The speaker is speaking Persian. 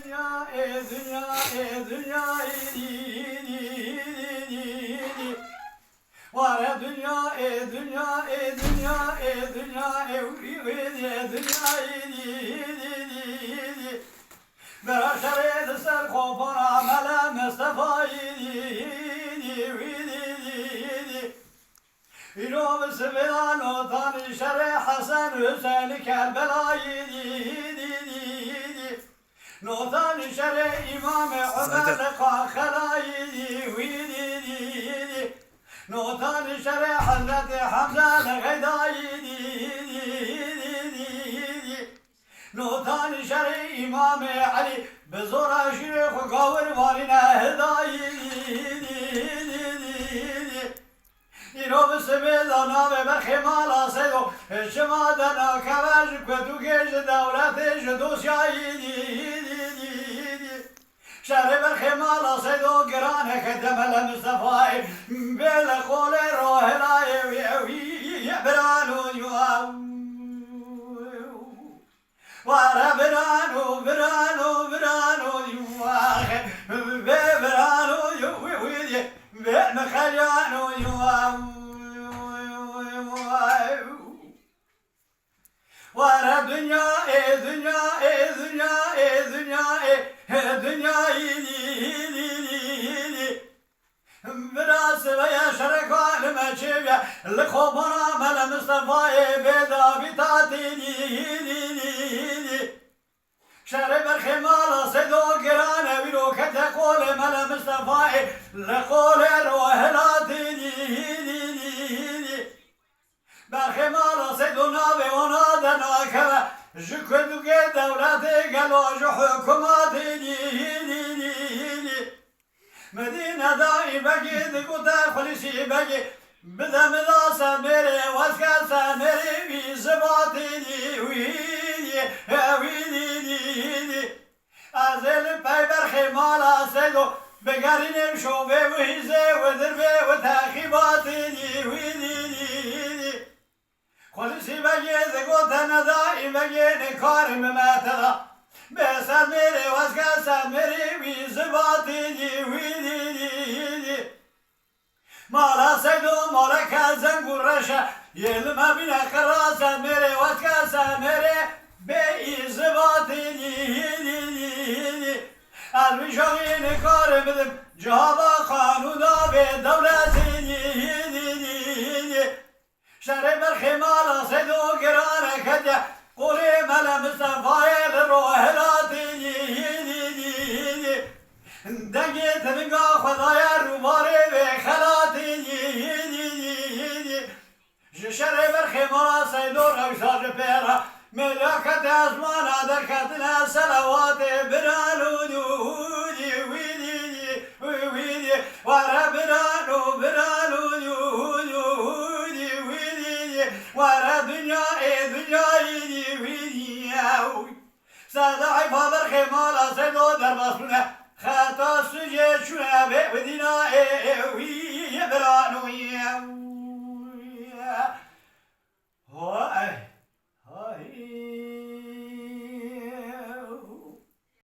dünya dünya dünya var dünya dünya dünya dünya dünya برشريد سر خوفنا ملا مصطفى يروم سبيلان وطاني شري حسن حسين كربلاء نوطاني شري إمام عمر خلاء نوطاني شري حضرت حمزة الغداء نوطاني شري إمام علي بزورة شيخ قاور وارنا هداي يروب سبيلنا بخمالا سيدو شمادنا كواج كتو كيش دولتش دوسياي شهر بخمالا سيدو قرانه كدم المصطفى بلا قول روح لا يبرانو يوام وارا برانو برانو برانو يواه برانو يوه بمخليانو يواه وارا دنيا دنيا دنيا دنيا دنيا براس ويا شركان ماشية لخبرة ملا مصطفى بيدا بتاتيني شرب الخمال صدو قرانة بلو كتقول ملا مصطفى لقول روهلاتيني بالخمال صدو نابي ونادنا كذا جكدو كي دولتي قالوا جو حكوماتيني مدينة دائما جد قطع خلصي بقي بدا مداسة ميري واسكاسة ميري في زباطيني ويدي أزل بايبر خمالا سيدو بقرين مشوبي وهيزي ودربي وتاخيباتيني ويدي خلصي بقي قطع دائما جد كارم ماتدا بسر میری واسکسر میری ویزباتیدی ویدیدی مالا سیدو مالا کزن گرشه یلما بینه خراسر میری واسکسر میری به ایزباتیدی از میشاقین کار بدم جهابا خانودا به دولتیدی شهر برخی مالا سیدو گرانه کده قولي ملا مصطفى الروهلاتي دقيت بقى خضايا الروباري بخلاتي شرب الخمار سيدور أوشاج بيرا ملكة أزمان دركتنا سلوات برانو دودي ويدي ورا برانو دودي ورا دنيا صدای فابر خمال سیدو در بسونه خطا سوجه چونه